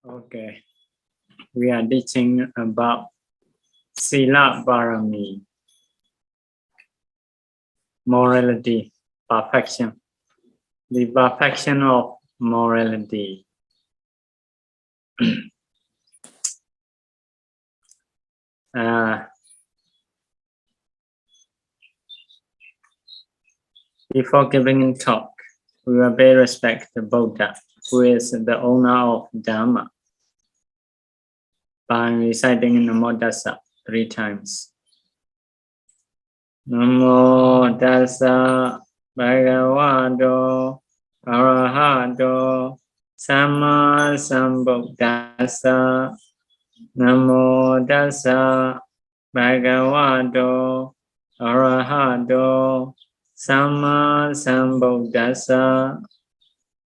Okay, we are teaching about Sīla Pāramī, morality, perfection, the perfection of morality. Before giving a talk, we will pay respect to Buddha, who is the owner of Dhamma, by reciting anumodana 3 times. Anumodana bhagavato arahato samma sambuddhassa. Anumodana bhagavato arahato samma sambuddhassa.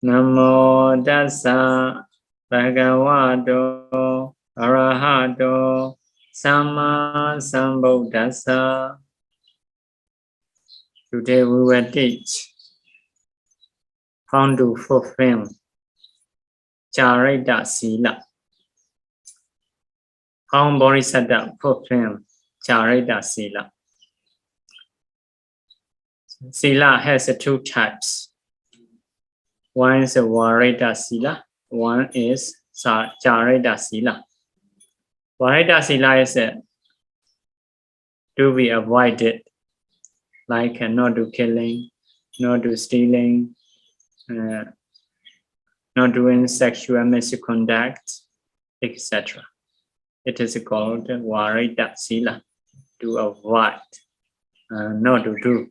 Anumodana bhagavato arahato samma sambuddhassa. Today we will teach how to fulfill Cārita Sīla. How Bodhisatta fulfill Cārita Sīla. Sīla has 2 types. One is Cārita Sīla. One is Cārita Sīla. Cārita Sīla is to be avoided, like not to killing, not to stealing, not doing sexual misconduct, etc. It is called Cārita Sīla, to avoid, not to do.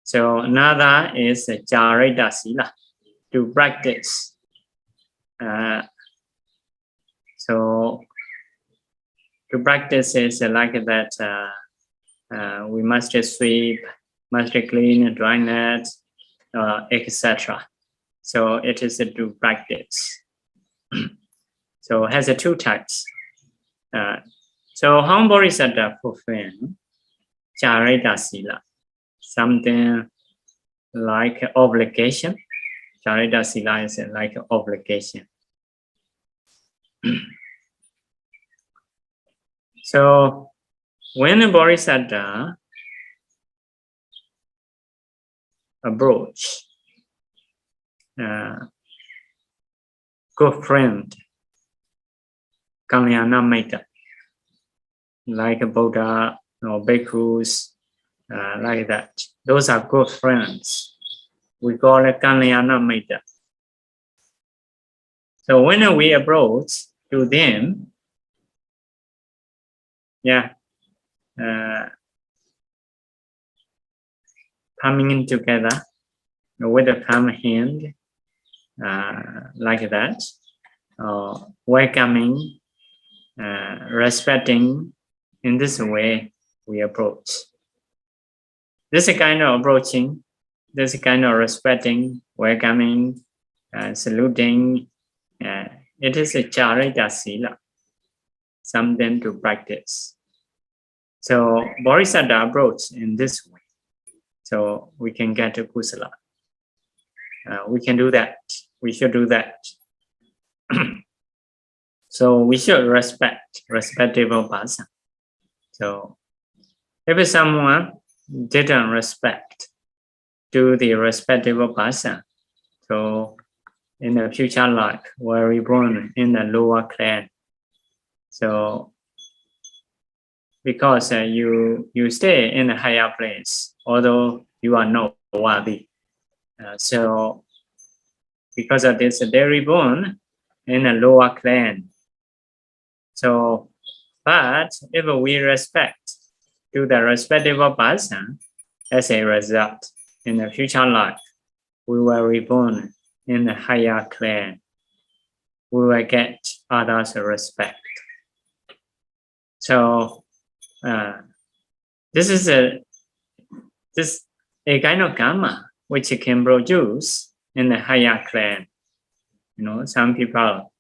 So another is Cārita Sīla, to practice. So to practice is like that. We must sweep, must clean, dry net, etc. So it is to practice. So it has 2 types. So how Bodhisatta fulfill Cārita Sīla? Something like obligation. Cārita Sīla is like obligation. So when a Bodhisatta approach good friend, kalyāṇamitta, like a Buddha or bhikkhus, like that. Those are good friends. We call it kalyāṇamitta. So when we approach to them, coming in together with a calm hand, like that, welcoming, respecting. In this way we approach. This kind of approaching, this kind of respecting, welcoming, saluting, it is a Cārita Sīla, something to practice. So Bodhisatta approach in this way, so we can get to kusala. We can do that. We should do that. So we should respect respectable person. So if someone didn't respect to the respectable person, so in the future life will reborn in the lower clan. So because you stay in a higher place, although you are not worthy. So because of this, they reborn in a lower clan. So, but if we respect to the respectable person, as a result, in the future life, we will reborn in a higher clan. We will get others' respect. So this is a kind of karma which can produce in the higher clan. You know, some people,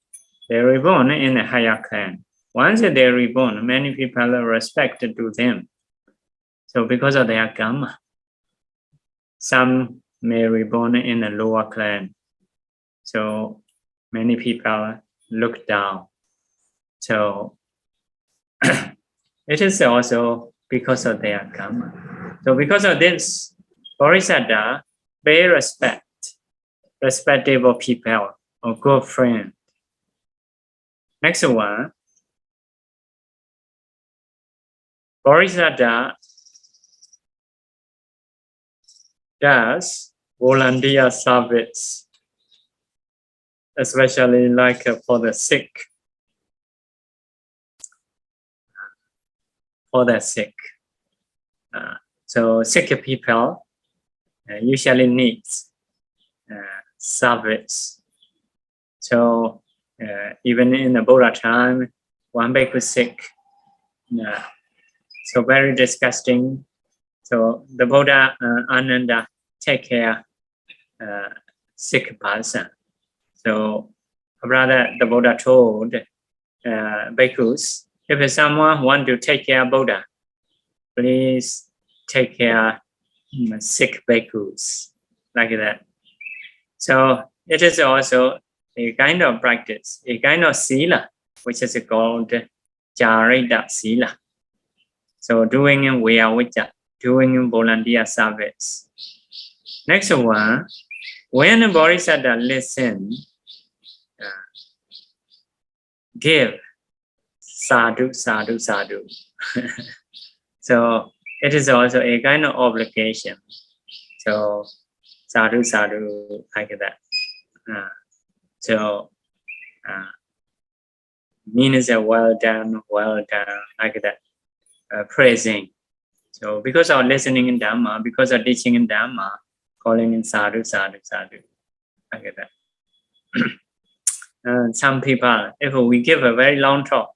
they reborn in a higher clan. Once they reborn, many people respect to them. So because of their karma, some may reborn in a lower clan. So many people look down. So it is also because of their karma. So because of this, Bodhisatta pay respect, respectable people or good friend. Next one, Bodhisatta does volunteer service, especially like for the sick. For the sick. So sick people usually needs service. So even in the Buddha time, one bhikkhu was sick. So very disgusting. So the Buddha Ananda take care sick person. So rather the Buddha told bhikkhus, if someone want to take care of Buddha, please take care sick bhikkhus, like that. So it is also a kind of practice, a kind of sīla, which is called Cārita Sīla. So doing vayavicca, doing volunteer service. Next one, when the Bodhisatta listen, give Sādhu, Sādhu, Sādhu. So it is also a kind of obligation. So Sādhu, Sādhu, like that. So means well done, like that. Praising. So because of listening in Dhamma, because of teaching in Dhamma, calling in Sādhu, Sādhu, Sādhu, like that. Some people, if we give a very long talk,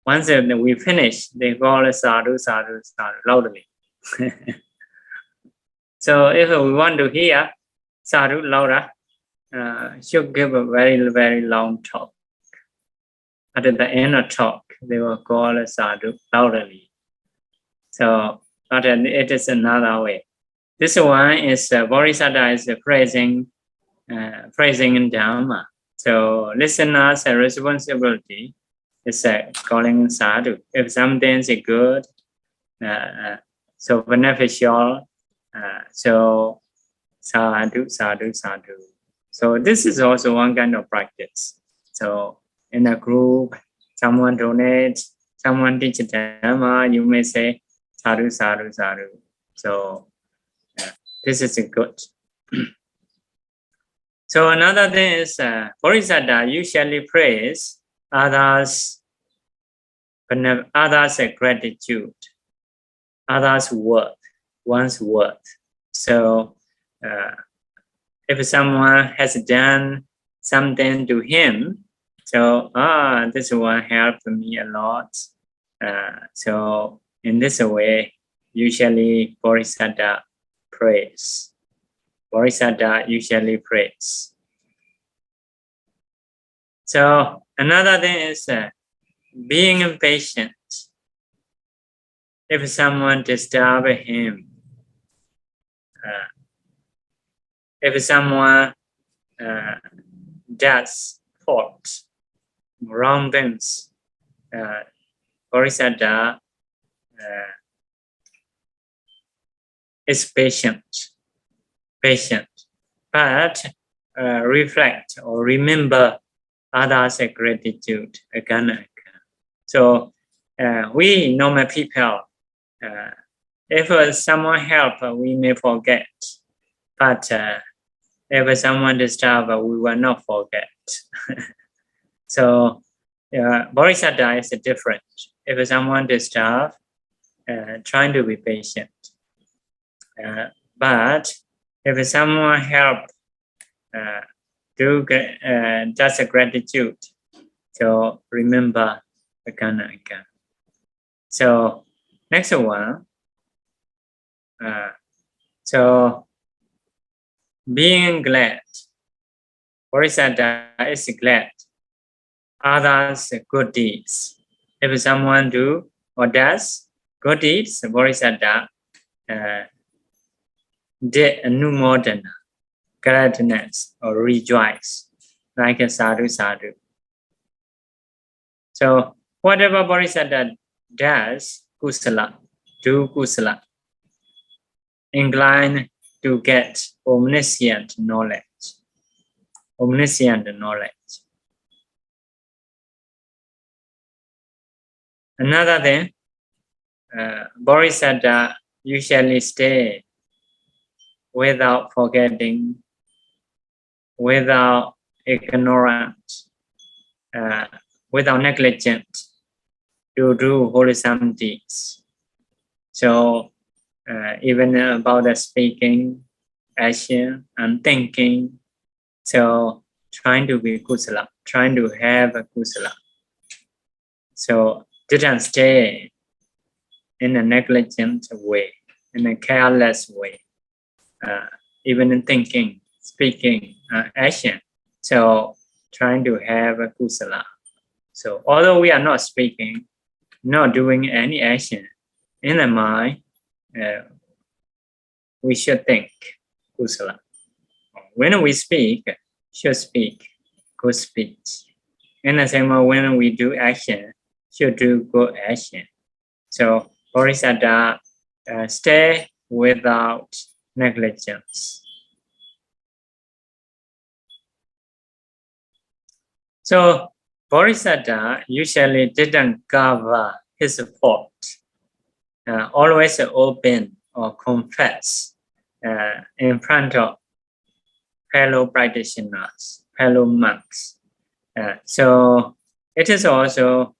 once we finish, they call it Sādhu, Sādhu, Sādhu, loudly. So if we want to hear Sādhu louder, should give a very, very long talk. At the end of talk, they will call it Sādhu loudly. So but it is another way. This one is Bodhisatta is praising in Dhamma. So listeners' responsibility is calling in Sādhu. If something is good, so beneficial, so Sādhu, Sādhu, Sādhu. So this is also one kind of practice. So in a group, someone donates, someone teaches Dhamma, you may say Sādhu, Sādhu, Sādhu. So this is good. So another thing is Bodhisatta usually praise others' gratitude, others' worth, one's worth. So if someone has done something to him, so this one helped me a lot. So in this way, usually Bodhisatta praise. Bodhisatta usually praise. So another thing is being impatient. If someone disturbs him, if someone does fault, wrong things, Bodhisatta is patient, but reflect or remember others' gratitude again and again. So we normal people, if someone help, we may forget, but if someone disturb, we will not forget. So Bodhisatta is different. If someone disturb, trying to be patient. But if someone help, does a gratitude, so remember again and again. So next one, so being glad. Bodhisatta is glad others' good deeds. If someone do or does good deeds, Bodhisatta did anumodana, gladness or rejoice. like a Sādhu Sādhu. So whatever Bodhisatta does, kusala, do kusala, incline to get omniscient knowledge. Omniscient knowledge. Another thing, Bodhisatta usually stay without forgetting, without ignorance, without negligence, to do wholesome deeds. So even about the speaking, action, and thinking, so trying to be kusala, trying to have a kusala. So didn't stay in a negligent way, in a careless way, even in thinking, speaking, action. So trying to have a kusala. So although we are not speaking, not doing any action, in the mind, we should think kusala. When we speak, should speak good speech. In the same way, when we do action, should do good action. So Bodhisatta stay without negligence. So Bodhisatta usually didn't cover his fault. Always open or confess in front of fellow practitioners, fellow monks. So it is also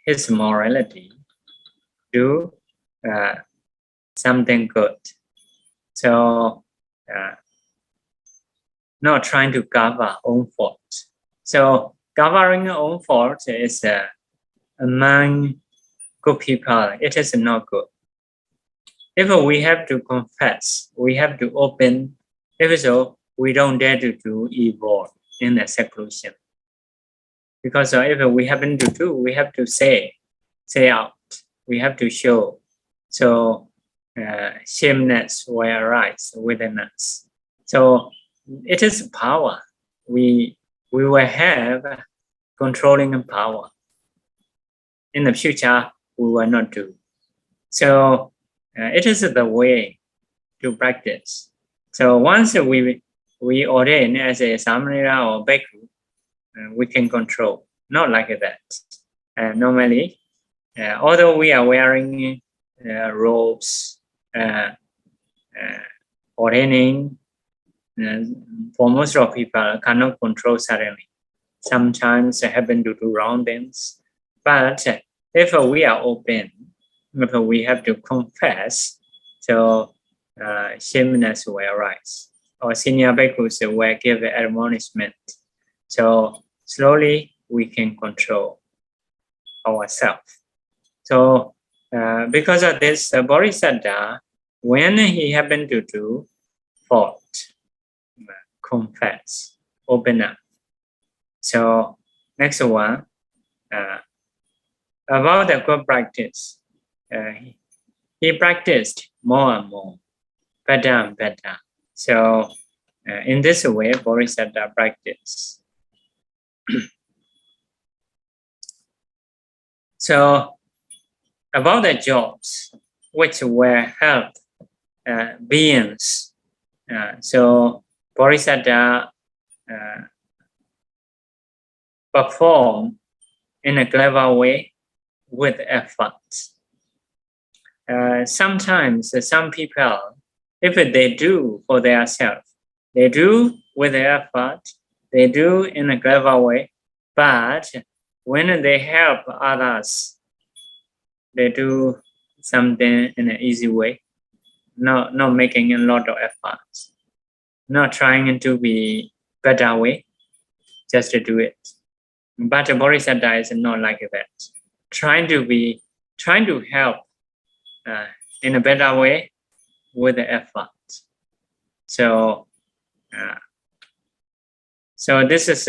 his morality, do something good. So not trying to cover own fault. So covering own fault is among good people, it is not good. If we have to confess, we have to open. If so, we don't dare to do evil in the seclusion. Because if we happen to do, we have to say out. We have to show. So shameness will arise within us. So it is power. We will have controlling power. In the future, we will not do. So it is the way to practice. So once we ordain as a samanera or bhikkhu, we can control. Not like that. Normally, although we are wearing robes, ordaining, for most of people cannot control suddenly. Sometimes happen to do wrong things. But if we are open, if we have to confess, so shameness will arise. Or senior bhikkhus will give admonishment. So slowly we can control ourselves. So because of this, Bodhisatta, when he happened to do fault, confess, open up. So next one, about the good practice, he practiced more and more, better and better. So in this way, Bodhisatta practice. So about the jobs which will help beings, so Bodhisatta perform in a clever way with effort. Sometimes some people, if they do for themselves, they do with effort, they do in a clever way, but when they help others, they do something in an easy way, not making a lot of efforts, not trying to be better way, just to do it. But Bodhisatta is not like that. Trying to help in a better way with the effort. So this is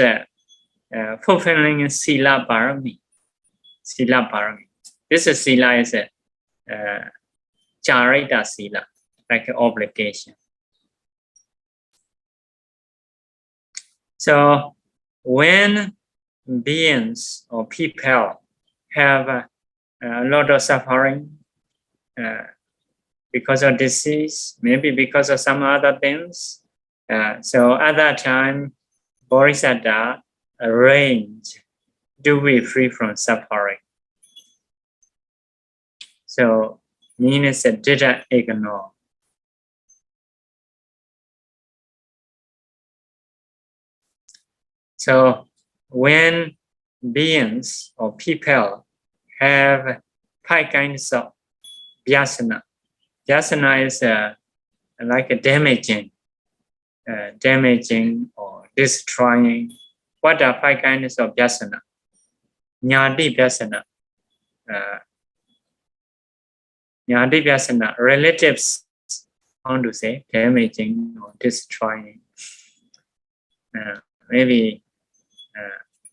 fulfilling Sīla Pāramī. Sīla Pāramī. This is Sīla is a Cārita Sīla, like an obligation. So when beings or people have a lot of suffering because of disease, maybe because of some other things, so at that time, Bodhisatta arranged to be free from suffering. So, means didn't ignore. So, when beings or people have 5 kinds of vyasana, vyasana is like a damaging or destroying. What are 5 kinds of vyasana? Jnati vyasana. Jnati vyasana, relatives, how to say, damaging or destroying.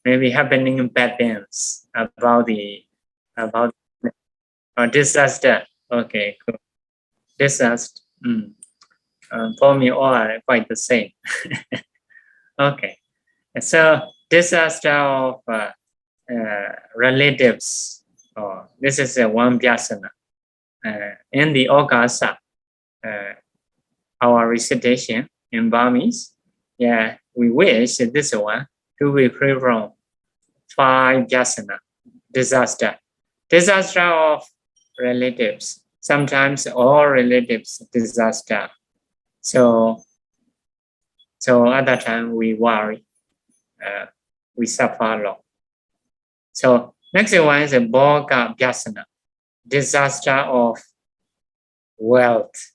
Maybe happening bad things about disaster. Okay, cool. Disaster. For me, all are quite the same. Okay, so disaster of relatives. This is one vyasana. In the Ogasa, our recitation in Burmese, yeah, we wish this one to be free from 5 vyasana, disaster. Disaster of relatives. Sometimes all relatives disaster. So at that time we worry, we suffer a lot. So next one is a bhoga vyasana, disaster of wealth,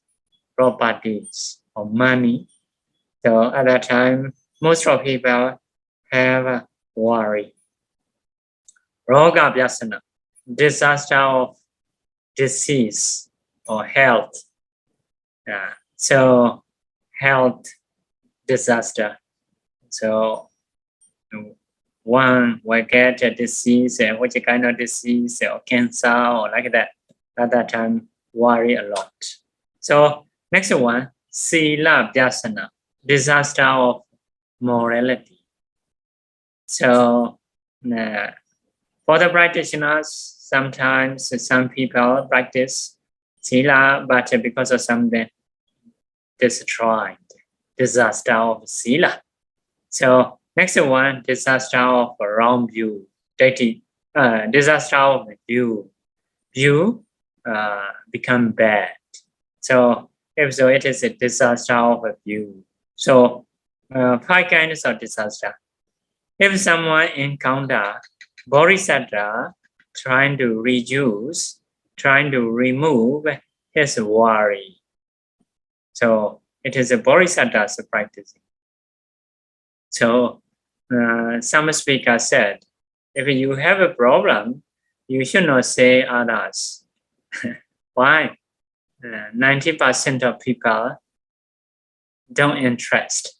properties, or money. So at that time, most of people have worry. Roga vyasana, disaster of disease or health. So health disaster. So one will get a disease, which kind of disease, or cancer, or like that. At that time, worry a lot. So next one, Sīla vyasana, disaster of morality. So for the practitioners, sometimes some people practice Sīla, but because of something destroyed, disaster of Sīla. So next one, disaster of wrong view, disaster of view. View become bad. So if so, it is a disaster of a view. So 5 kinds of disaster. If someone encounter Bodhisatta trying to reduce, trying to remove his worry, so it is a Bodhisatta's practicing. So some speaker said, if you have a problem, you should not say others. Why? 90% of people don't interest.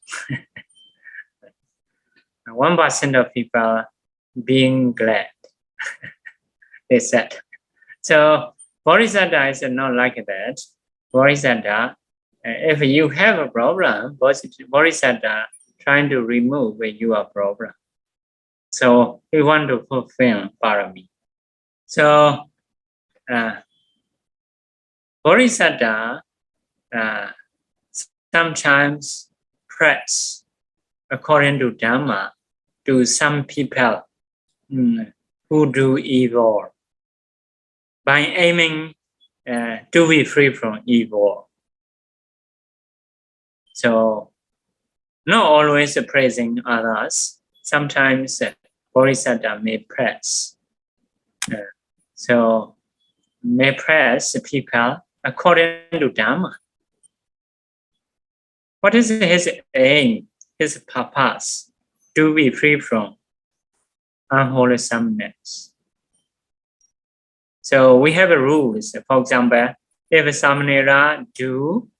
1% of people being glad. They said. So Bodhisatta is not like that. Bodhisatta, if you have a problem, Bodhisatta trying to remove your problem. So we want to fulfill Pāramī. So Bodhisatta sometimes press according to Dhamma to some people who do evil by aiming to be free from evil. So not always praising others. Sometimes Bodhisatta may press. So may press people according to Dhamma. What is his aim, his purpose? To be free from unwholesomeness. So we have a rules. For example, if a samanera do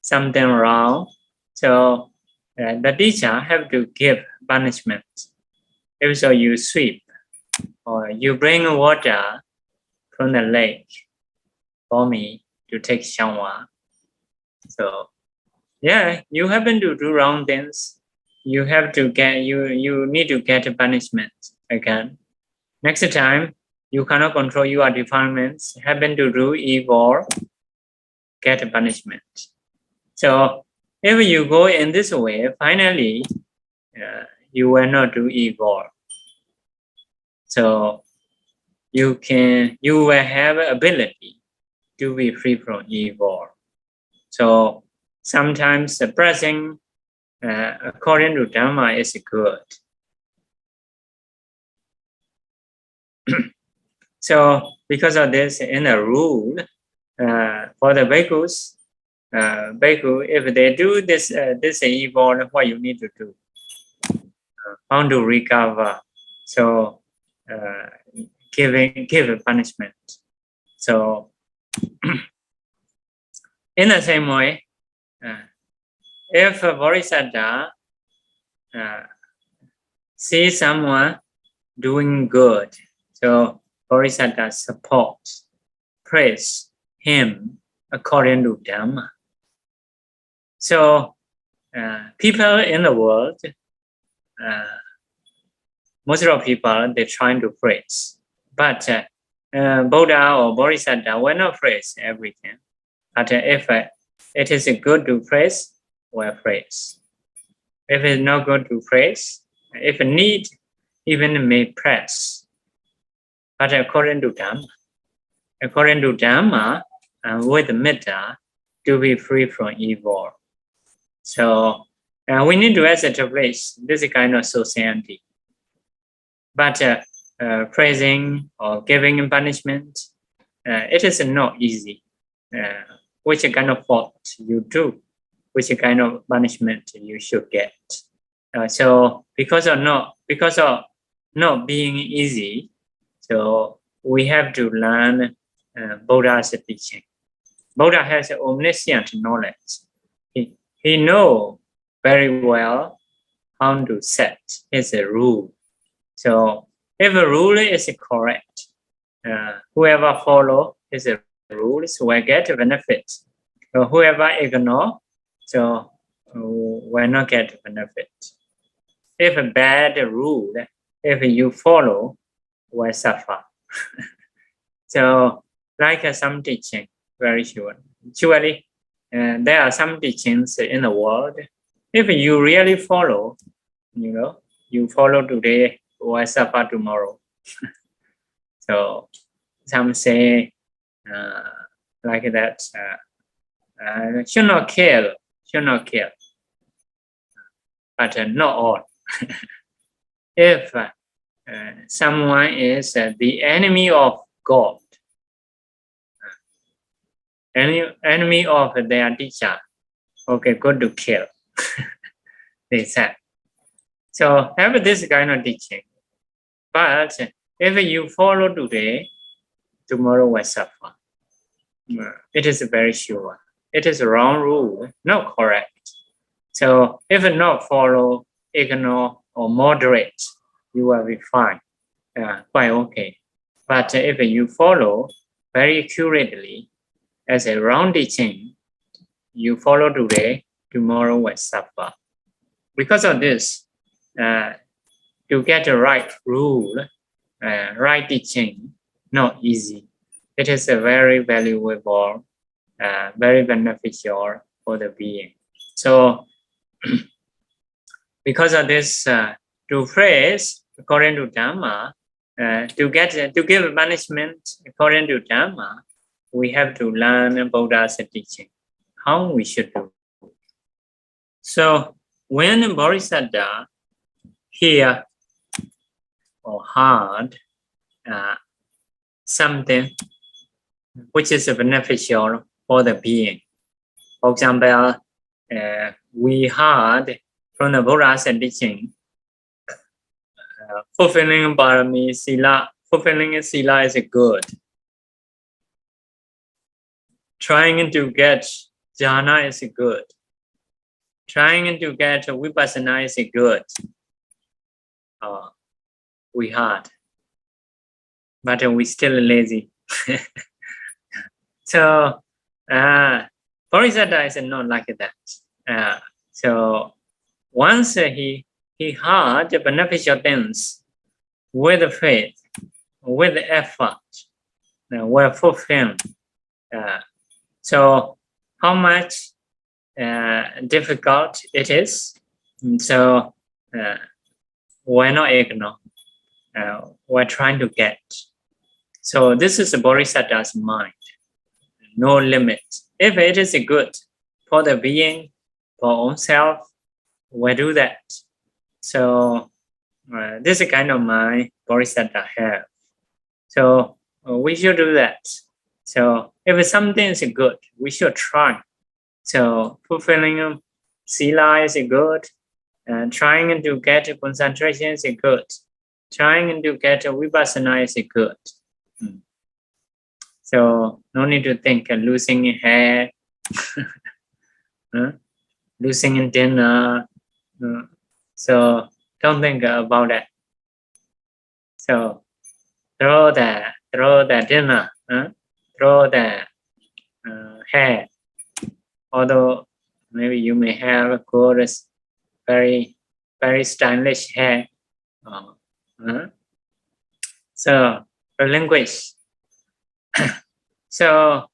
something wrong, so the teacher have to give punishment. If so, you sweep or you bring water from the lake for me to take shower. So yeah, you happen to do wrong things. you have to get you need to get a punishment again. Next time you cannot control your defilements, happen to do evil, get a punishment. So if you go in this way, finally you will not do evil. So you will have ability to be free from evil. So sometimes pressing according to Dhamma is good. So because of this, in a rule for the bhikkhus, if they do this evil, what you need to do? How to recover? So give a punishment. So in the same way, if a Bodhisatta sees someone doing good, so Bodhisatta supports, praise him according to Dhamma. So people in the world, most of the people, they're trying to praise. But Buddha or Bodhisatta will not praise everything. But if it is good to praise, we'll praise. If it's not good to praise, if need, even may praise. But according to Dhamma, with metta, to be free from evil. So we need to establish this kind of society. But praising or giving punishment, it is not easy. Which kind of fault you do, which kind of punishment you should get. So because of not being easy, so we have to learn Buddha's teaching. Buddha has omniscient knowledge. He knows very well how to set his rule. So if a rule is correct, whoever follow his rules will get benefit. So whoever ignore, so will not get benefit. If a bad rule, if you follow, will suffer. So like some teaching, very sure. Surely there are some teachings in the world. If you really follow, you follow today, will suffer tomorrow. So some say like that, should not kill, but not all. If someone is the enemy of God, enemy of their teacher, okay, good to kill. They said. So have this kind of teaching. But if you follow today, tomorrow will suffer. It is very sure. It is a wrong rule, not correct. So if not follow, ignore, or moderate, you will be fine, quite okay. But if you follow very accurately as a wrong teaching, you follow today, tomorrow will suffer. Because of this, to get the right rule, right teaching, not easy. It is a very valuable, very beneficial for the being. So because of this, to praise according to Dhamma, to give punishment according to Dhamma, we have to learn Buddha's teaching, how we should do. So when Bodhisatta hear or heard something which is beneficial for the being, for example, we heard from the Buddha's teaching, fulfilling Pāramī Sīla, fulfilling Sīla is good. Trying to get jhana is good. Trying to get vipassana is good. We heard, but we still lazy. So Bodhisatta is not like that. So once he heard the beneficial things with faith, with effort, were fulfilled. So how much difficult it is? So we're not ignore. We're trying to get. So this is the Bodhisatta's mind. No limit. If it is good for the being, for oneself, we do that. So this is kind of mind Bodhisatta have. So we should do that. So if something is good, we should try. So fulfilling Sīla is good. Trying to get concentration is good. Trying to get Vipassana is good. So no need to think losing hair, losing dinner. So don't think about that. So throw the dinner, throw the hair. Although maybe you may have good, very stylish hair. So relinquish. So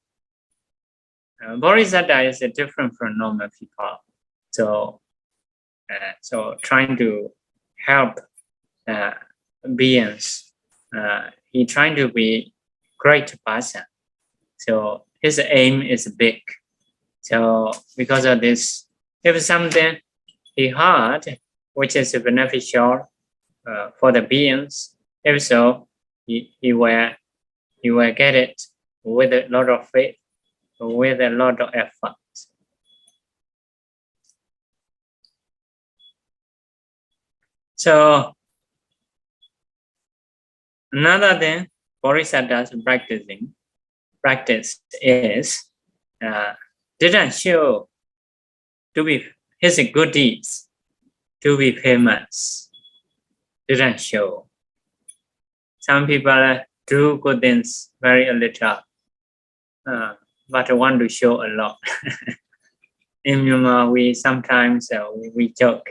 Bodhisatta is different from normal people. So trying to help beings. He trying to be great person. So his aim is big. So because of this, if something he heard which is beneficial for the beings, if so, he will get it with a lot of faith, with a lot of effort. So another thing Bodhisatta's practice is didn't show to be his good deeds to be famous. Didn't show. Some people do good things very little, but want to show a lot. In Myanmar, we sometimes we joke.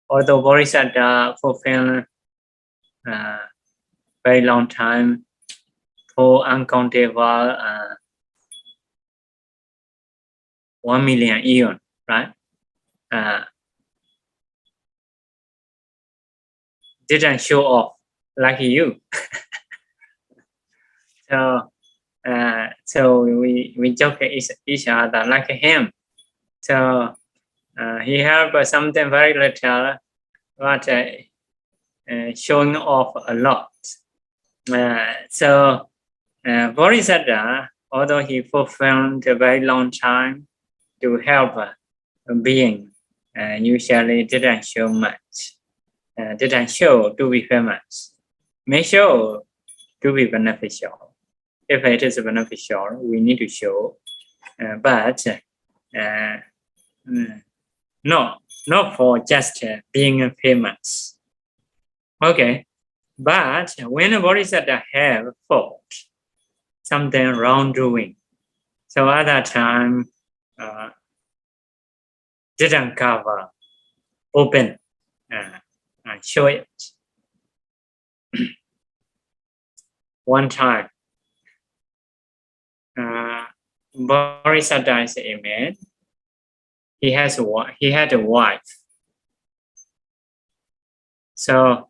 Although Bodhisatta fulfilled very long time for uncountable 1 million eon, right? Didn't show off like you. So we joke each other like him. So he have something very little, but showing off a lot. So Bodhisatta, although he fulfilled a very long time to help a being, usually didn't show much. Didn't show to be famous. May show to be beneficial. If it is beneficial, we need to show, but not for just being famous. Okay, but when a Bodhisatta have fault, something wrongdoing, so at that time didn't cover, open, and show it. One time, Bodhisatta is a man. He had a wife. So,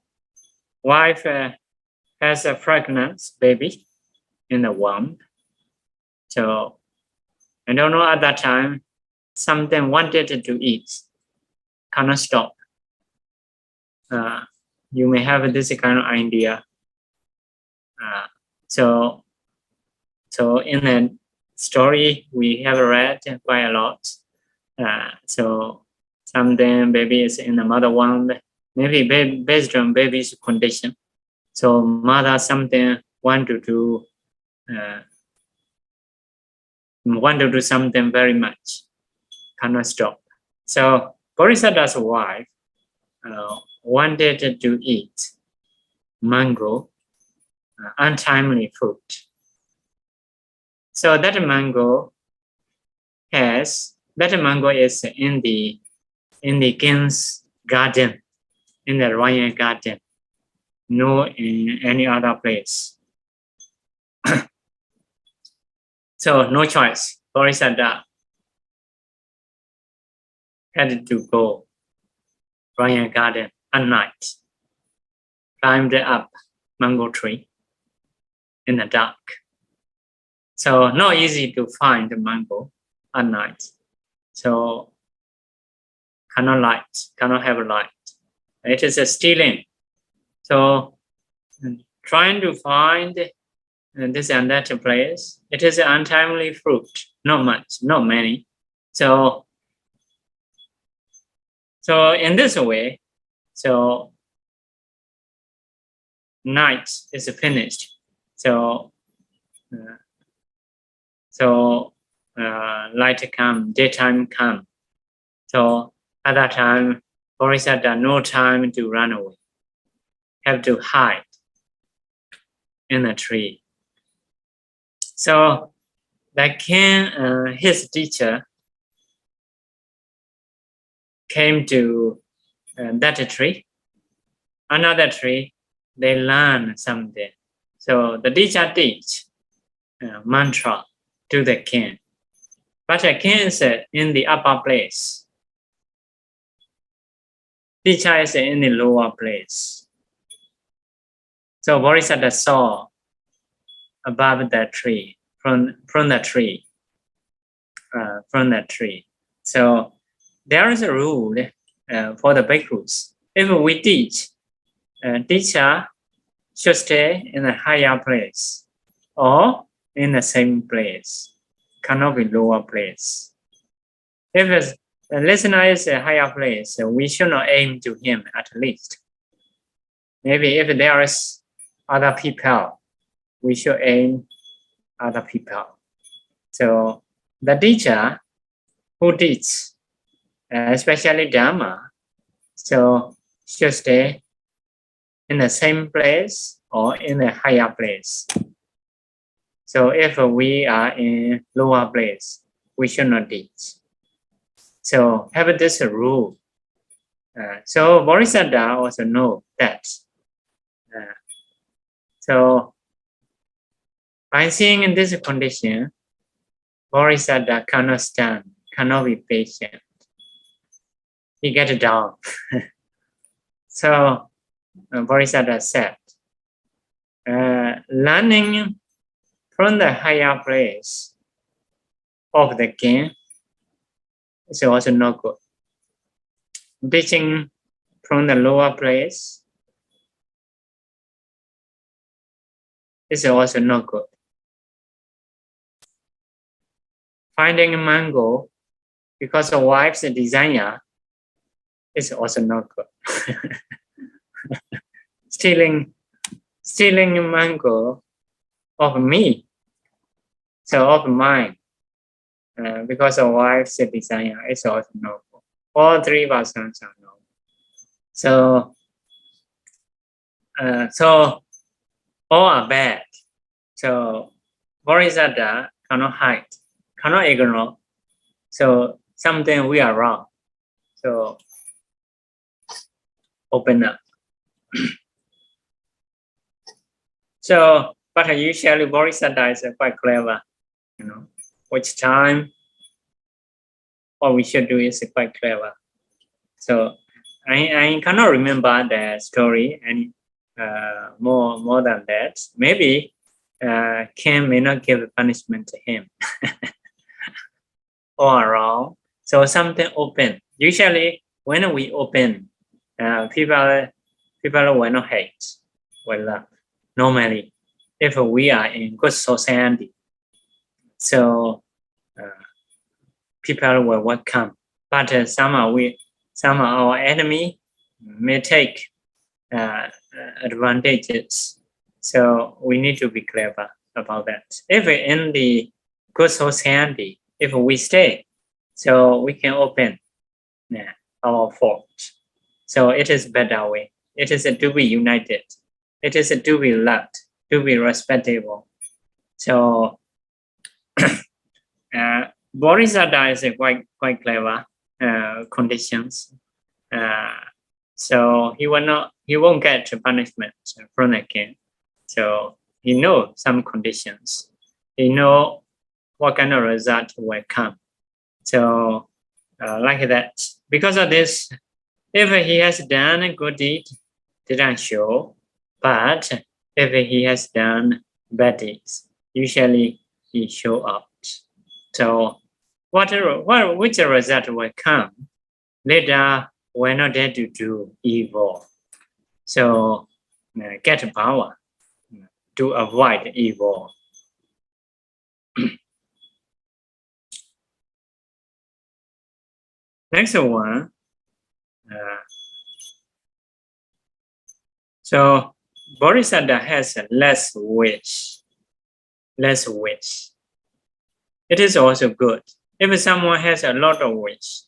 wife has a pregnant baby in the womb. So, I don't know at that time, something wanted to eat, cannot stop. You may have this kind of idea. So in a story we have read quite a lot. So something baby is in the mother womb, maybe based on baby's condition. So mother something want to do something very much, cannot stop. So Bodhisatta's wife wanted to eat mango, untimely fruit. So that mango is in the in the king's garden, in the royal garden, no in any other place. So no choice. Bodhisatta had to go royal garden at night, climbed up mango tree in the dark. So not easy to find the mango at night. So cannot have a light. It is a stealing. So trying to find this and that place, it is an untimely fruit. Not much, not many. So in this way, so night is finished. So light come, daytime come. So at that time, Bodhisatta no time to run away. Have to hide in a tree. So the king, his teacher, came to that tree. Another tree, they learn something. So the teacher teach mantra to the king. But the king is in the upper place. Teacher is in the lower place. So Bodhisatta saw above the tree, from the tree. So there is a rule for the bhikkhus. If we teach, teacher should stay in a higher place or in the same place, cannot be lower place. If the listener is a higher place, we should not aim to him at least. Maybe if there is other people, we should aim other people. So the teacher who teaches, especially Dhamma, so should stay in the same place or in a higher place. So if we are in lower place, we should not teach. So have this rule. So Bodhisatta also know that. So by seeing in this condition, Bodhisatta cannot stand, cannot be patient. He get down. So Bodhisatta said, learning from the higher place of the king is also not good. Teaching from the lower place is also not good. Finding a mango because of wife's desire is also not good. Stealing a mango of me, so of mine, because of wife's desire is also no good. All three versions are no. So all are bad. So Bodhisatta cannot hide, cannot ignore. So something we are wrong. So open up. So, but usually Bodhisatta is quite clever, which time what we should do is quite clever. So I cannot remember the story and more than that. Maybe King may not give punishment to him or wrong. So something open. Usually when we open, people will not hate, will love. Normally, if we are in good society, so people will welcome. But some of our enemy may take advantages. So we need to be clever about that. If in the good society, if we stay, so we can open our fort. So it is better way. It is to be united. It is to be loved, to be respectable. So Bodhisatta is quite clever. conditions. So he won't get punishment from the king. So he knows some conditions. He knows what kind of result will come. So like that. Because of this, if he has done a good deed, didn't show. But if he has done bad deeds, usually he show up. So which result will come? Later, we're not there to do evil. So get power to avoid evil. Next one. So Bodhisatta has less wish. Less wish. It is also good. If someone has a lot of wish,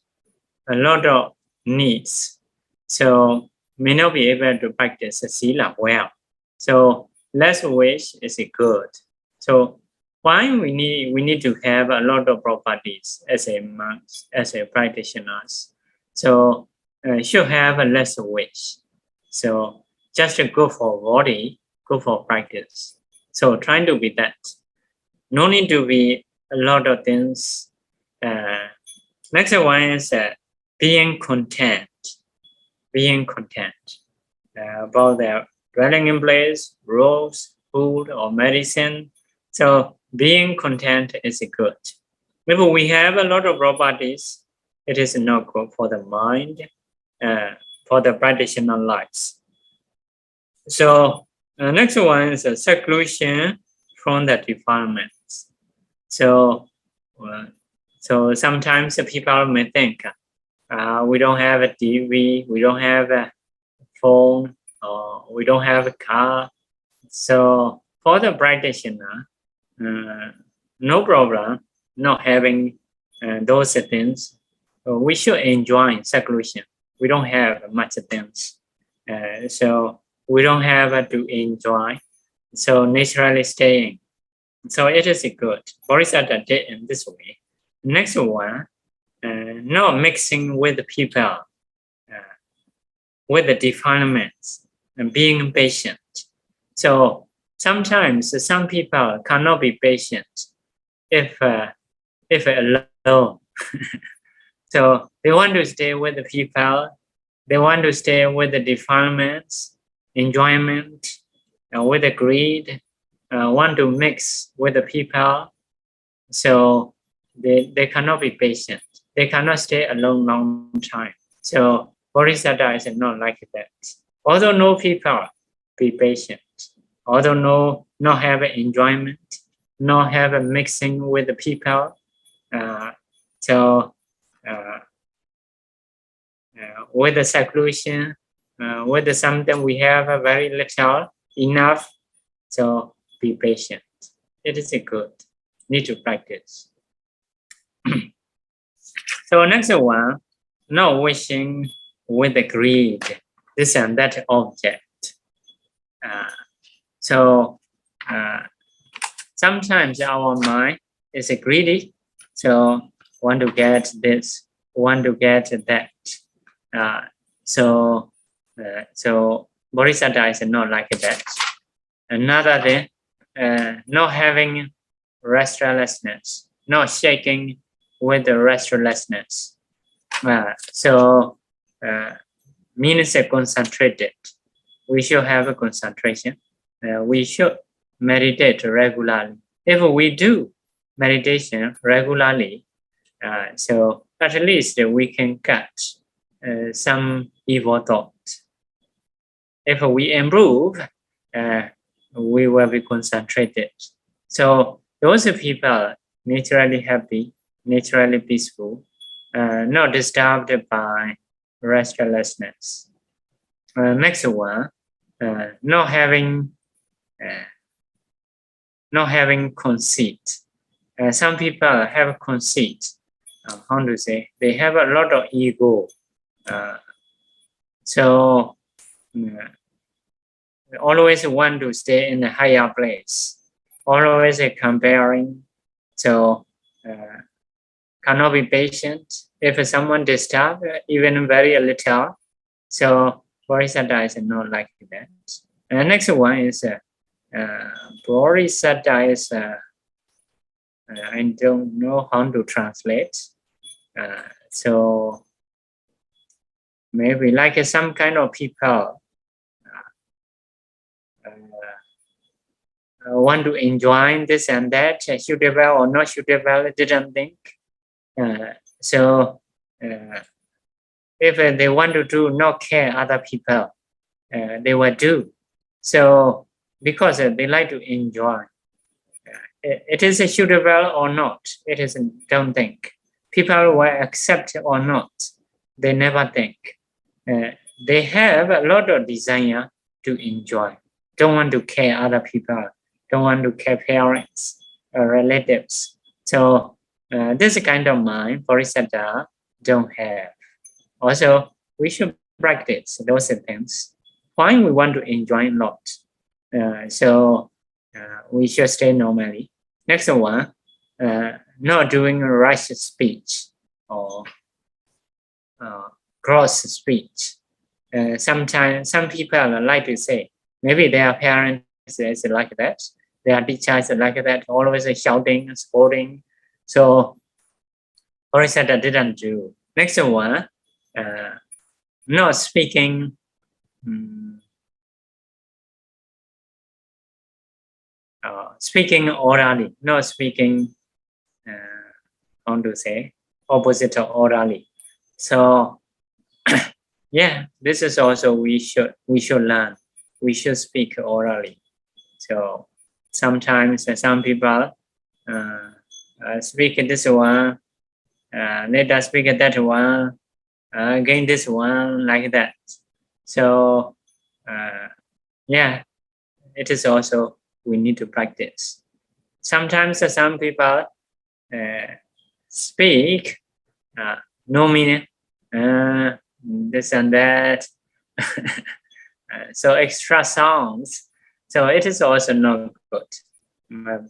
a lot of needs, so may not be able to practice Sīla well. So less wish is good. So why we need to have a lot of properties as a monks, as a practitioners. So should have a less wish. So just to go for body, go for practice. So trying to be that. No need to be a lot of things. Next one is being content. Being content about the dwelling in place, robes, food, or medicine. So being content is good. If we have a lot of properties, it is not good for the mind, for the practitioner lives. So next one is seclusion from the defilements. So sometimes people may think we don't have a TV, we don't have a phone, or we don't have a car. So for the practitioner, no problem not having those things. We should enjoy seclusion. We don't have much things, so we don't have to enjoy. So naturally staying. So it is good. Bodhisatta did in this way. Next one, not mixing with people, with the defilements, and being patient. So sometimes some people cannot be patient if alone. So they want to stay with the people. They want to stay with the defilements, enjoyment, with the greed. Want to mix with the people, so they cannot be patient. They cannot stay a long time. So Bodhisatta is not like that. Although no people, be patient. Although not have enjoyment, not have a mixing with the people. With the seclusion, with the something we have a very little, enough. So be patient. It is good. Need to practice. So next one, not wishing with the greed, this and that object. Sometimes our mind is greedy, so want to get this, want to get that. So Bodhisatta is not like that. Another thing, not having restlessness, not shaking with the restlessness. Means concentrated. We should have a concentration. We should meditate regularly. If we do meditation regularly, so at least we can catch some evil thoughts. If we improve, we will be concentrated. So those people naturally happy, naturally peaceful, not disturbed by restlessness. Next one, not having conceit. Some people have conceit. How to say? They have a lot of ego. Always want to stay in a higher place. Always comparing. So cannot be patient. if someone disturb, even very little, so Bodhisatta is not like that. And next one is Bodhisatta is I don't know how to translate. So maybe like some kind of people want to enjoy this and that, suitable or not suitable, didn't think. So if they want to do, not care other people, they will do. So because they like to enjoy, it is suitable or not, it is don't think. People will accept or not, they never think. They have a lot of desire to enjoy, don't want to care other people, don't want to care parents or relatives. So this kind of mind Bodhisatta don't have. Also, we should practice those things. Why we want to enjoy a lot? So we should stay normally. Next one, not doing rash speech or gross speech. Sometimes some people like to say, maybe their parents is like that, their teachers are like that, always shouting, scolding. So Bodhisatta didn't do. Next one, not speaking speaking orally, not speaking how to say, opposite orally. So yeah, this is also we should learn. We should speak orally. So sometimes some people speak this one, later speak that one, again this one, like that. So yeah, it is also we need to practice. Sometimes some people speak no meaning, this and that. So extra sounds. So it is also not good.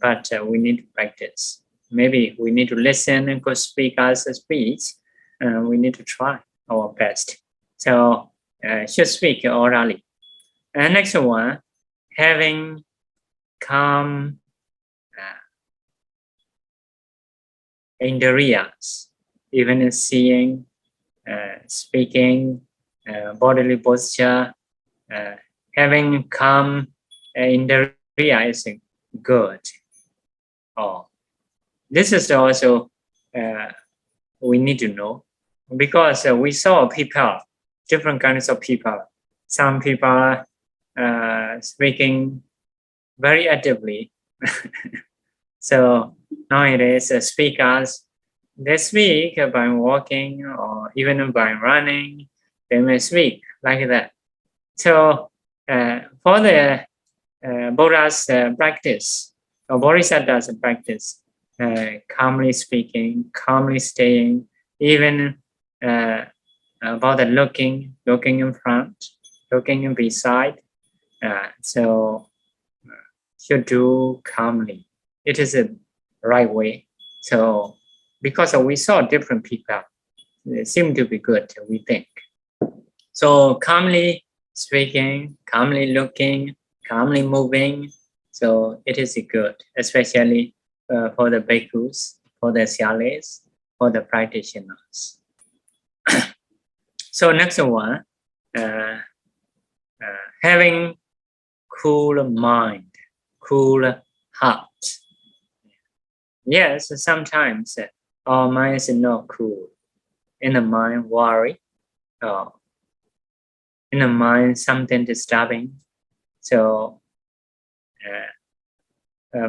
But we need to practice. Maybe we need to listen and go speak as a speech. We need to try our best. So should speak orally. And next one, having calm indriyas, even seeing, speaking, bodily posture, having calm indriya is good. Oh, this is also we need to know, because we saw people, different kinds of people. Some people speaking very actively. So nowadays speakers, they speak by walking or even by running. They may speak like that. So for the Buddha's practice, or Bodhisattva's practice, calmly speaking, calmly staying, even about the looking in front, looking in beside. So should do calmly. It is a right way. So because we saw different people, they seem to be good, we think. So calmly speaking, calmly looking, calmly moving. So it is good, especially for the bhikkhus, for the syalis, for the practitioners. So next one, having cool mind, cool heart. Yes, sometimes our mind is not cool. In the mind, worry. In the mind, something disturbing. So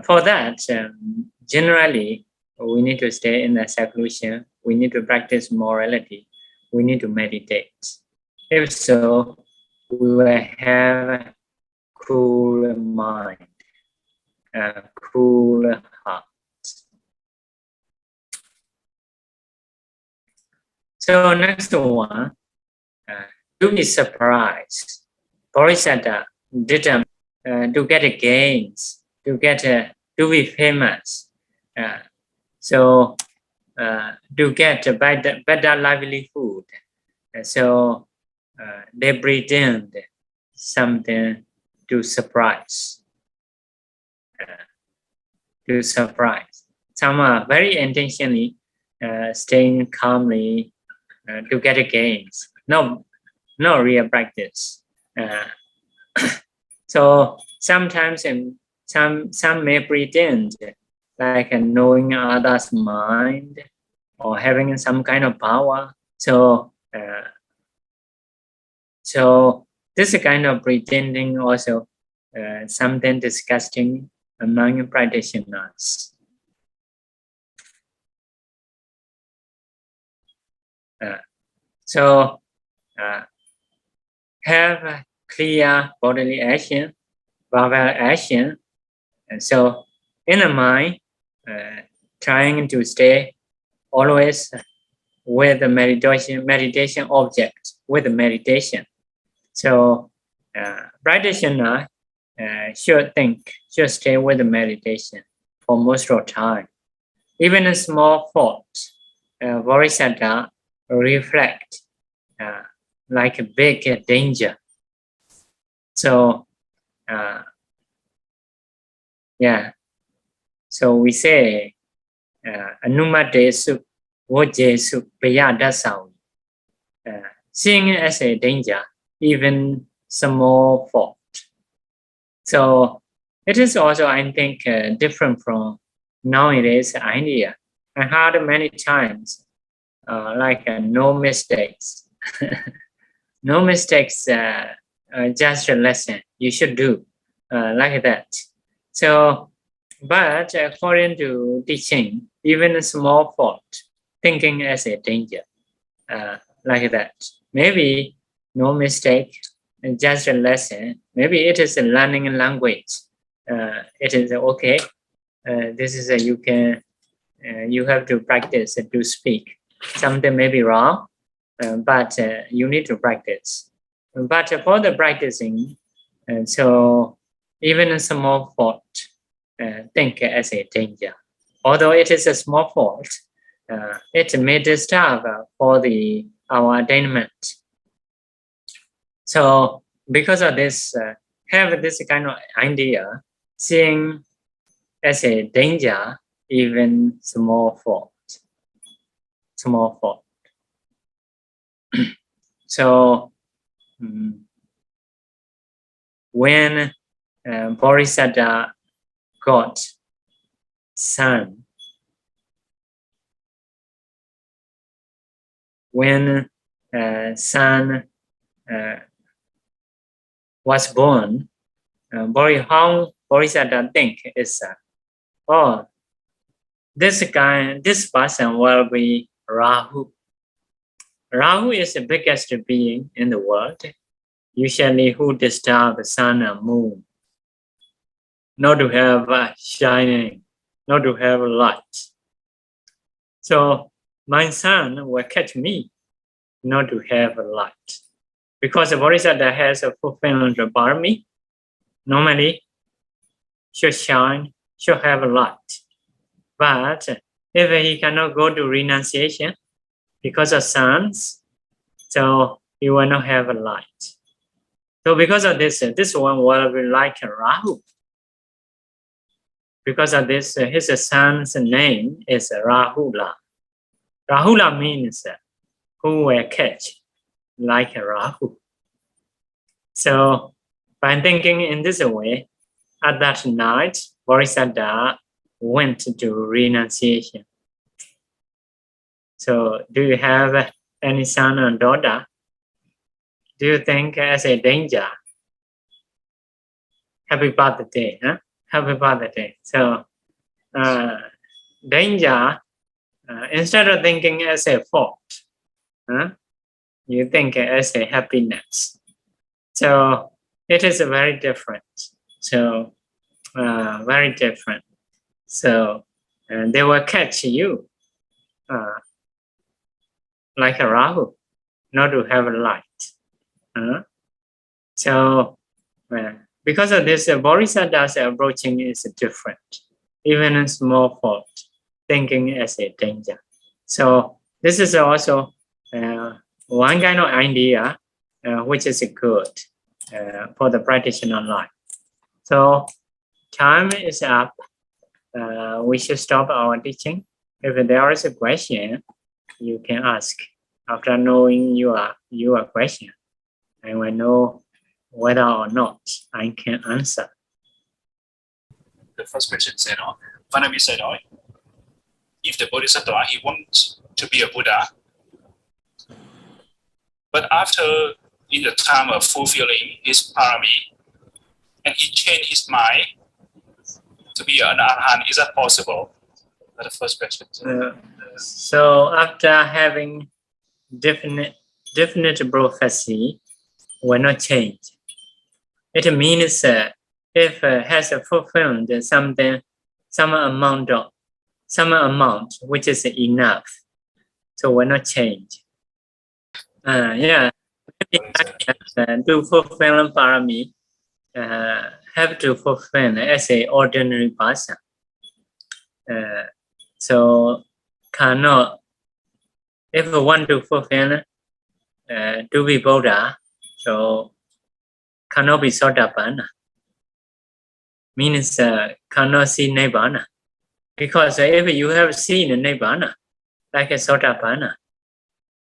for that, generally, we need to stay in the seclusion. We need to practice morality. We need to meditate. If so, we will have a cool mind, cool heart. So next one, to be surprised. Bodhisatta didn't to get gains, to be famous. So to get a better livelihood. So they pretend something to surprise. Some are very intentionally staying calmly to get a gains. No real practice. So sometimes some may pretend like knowing others' mind or having some kind of power. So this kind of pretending also something disgusting among practitioners. So have a clear bodily action, verbal action, and so in the mind, trying to stay always with the meditation object, with the meditation. So practitioner should stay with the meditation for most of the time. Even a small thought, Bodhisatta reflect like a big danger. So so we say anumodasu vojesu payadasawi, seeing it as a danger, even small fault. So it is also, I think, different from nowadays idea. I heard many times like no mistakes. No mistakes, just a lesson you should do like that. So, but according to teaching, even a small fault, thinking as a danger, like that. Maybe no mistake, just a lesson. Maybe it is a learning language. It is okay. This is you have to practice to speak. Something may be wrong, but you need to practice. But for the practicing, so even a small fault, think as a danger. Although it is a small fault, it may disturb for our attainment. So because of this, have this kind of idea, seeing as a danger, even small fault. So when Bodhisatta got son, when son was born, Bodhisatta think is, this person will be Rahu. Rahu is the biggest being in the world, usually who disturb the sun and moon, not to have shining, not to have light. So my son will catch me, not to have light. Because the Bodhisatta has a fulfillment of Pāramī, normally should shine, should have light. But if he cannot go to renunciation because of suns, so he will not have a light. So because of this one will be like Rahu. Because of this, his son's name is Rahula. Rahula means who will catch, like Rahu. So by thinking in this way, at that night, Bodhisatta went to renunciation. So do you have any son or daughter? Do you think as a danger? Happy birthday, huh? Happy birthday. So danger, instead of thinking as a fault, you think as a happiness. So it is very different. So very different. So they will catch you like a Rahu, not to have a light. So because of this, Bodhisatta's approaching is different. Even a small fault, thinking as a danger. So this is also one kind of idea which is good for the practitioner life. So time is up. We should stop our teaching. If there is a question, you can ask. After knowing your question, I will know whether or not I can answer. The first question said, Pāramī said, if the Bodhisatta, he wants to be a Buddha, but after in the time of fulfilling his Pāramī, and he changed his mind to be an Arahant, is that possible? That's the first question. So after having definite prophecy will not change. It means if has fulfilled some amount which is enough, so will not change. To fulfill Pāramī, have to fulfill as an ordinary person. So cannot, if we want to fulfill to be Buddha, so cannot be Sotapanna. Means cannot see Nibbana. Because if you have seen Nibbana, like a Sotapanna,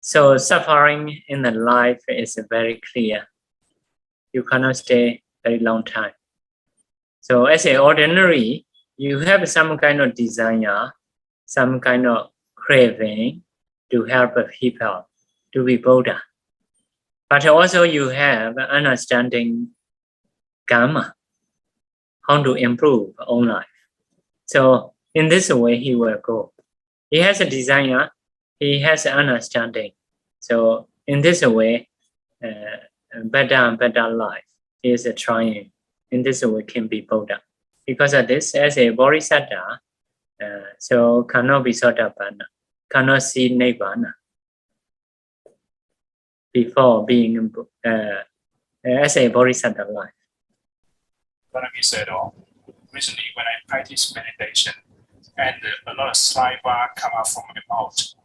so suffering in the life is very clear. You cannot stay very long time. So as an ordinary, you have some kind of desire, some kind of craving to help people to be Buddha. But also you have understanding Dhamma, how to improve own life. So in this way, he will go. He has a desire, he has an understanding. So in this way, better and better life is trying. In this way, can be Buddha. Because of this, as a Bodhisatta, so cannot be Sotapanna, cannot see Nibbana before being as a Bodhisatta life. Pāramī said, recently when I practice meditation and a lot of saliva come out from my mouth,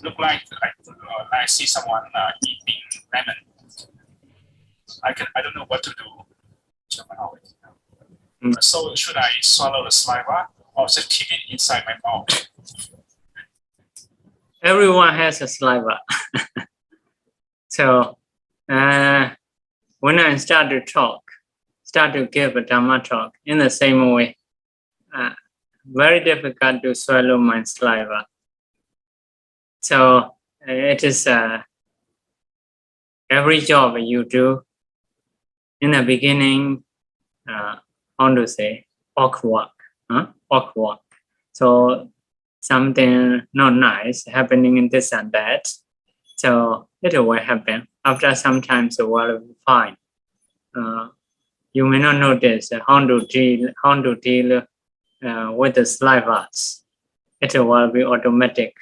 look like I see someone eating lemon. I don't know what to do. So should I swallow the saliva or just keep it inside my mouth? Everyone has a saliva. So when I start to give a Dhamma talk in the same way, very difficult to swallow my saliva. So it is every job you do in the beginning, how to say, awkward. Awkward. So something not nice happening in this and that. So it will happen. After some time, it will be fine. You may not notice how to deal with the salivas. It will be automatic.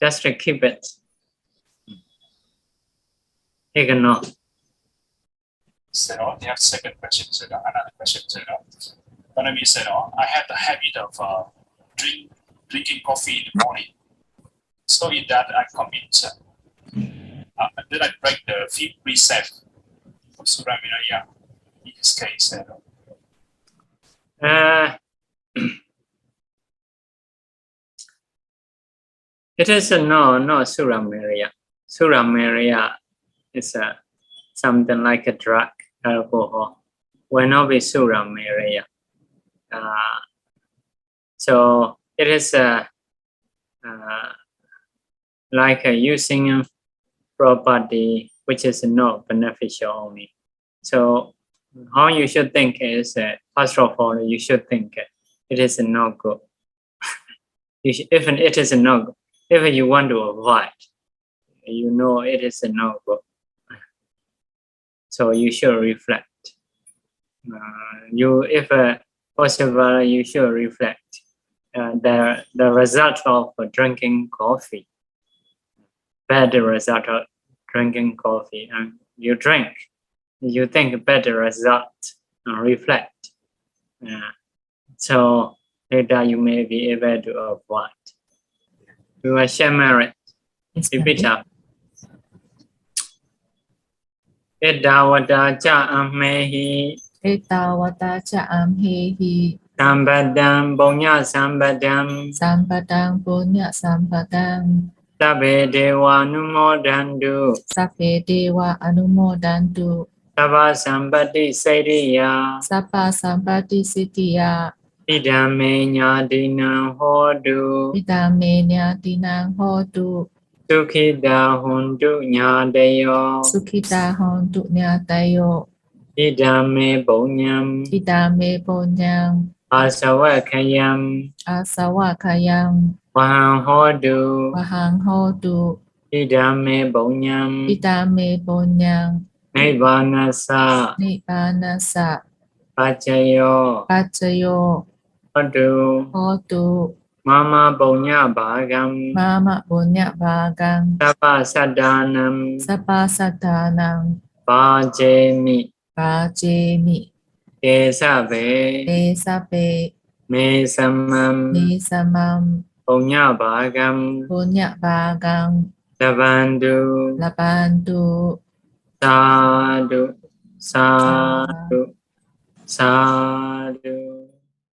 Just to keep it. Ignore. So they have second question. Another question. Pāramī said, I have the habit of drinking coffee in the morning. So in that I commit. Then I break the fifth precept of Suramiraya. In this case, it is no Suramiraya. Suramiraya is something like a drug, alcohol. Will not be Suramiraya. So it is like using property which is not beneficial only. So how you should think is first of all you should think it is not good. If it is not good, if you want to avoid, you know it is not good. So you should reflect. If possible, you should reflect the result of drinking coffee. Bad result of drinking coffee, and you drink. You think better result and reflect. So later you may be able to avoid. We will share merit. Repeat up. Etawata cha ammehi Etawata cha amhehi Sambadam Punya Sambadam Sampadang punya sampadang Sabbe Dewa Numodandu Sabbe dewa anumodantu Sabba Sampati Sairiya Sabba sampati siddhiya Idame Nyadina Hodu Vidame nyatinang hotu Sukhida Hundu Nyadayo Sukhita hontu nyatayo Idame Punyam Idame ponyang Asawakayam Asawakayang Wahang Hodu Wahang hotu Idame Punyam Idame ponyang Nibbanasa Nibbanasa Pacayo Pacayo Hodu hotu Mama Punya Bhagam Mama punya bagang Sabba Sadanam Sabba sadanang Bhajemi Bhajemi Kesabe Desape Mesamam Nisamam Punya Bhagam punya bagang Sabandu Labantu Sādhu Sādhu Sādhu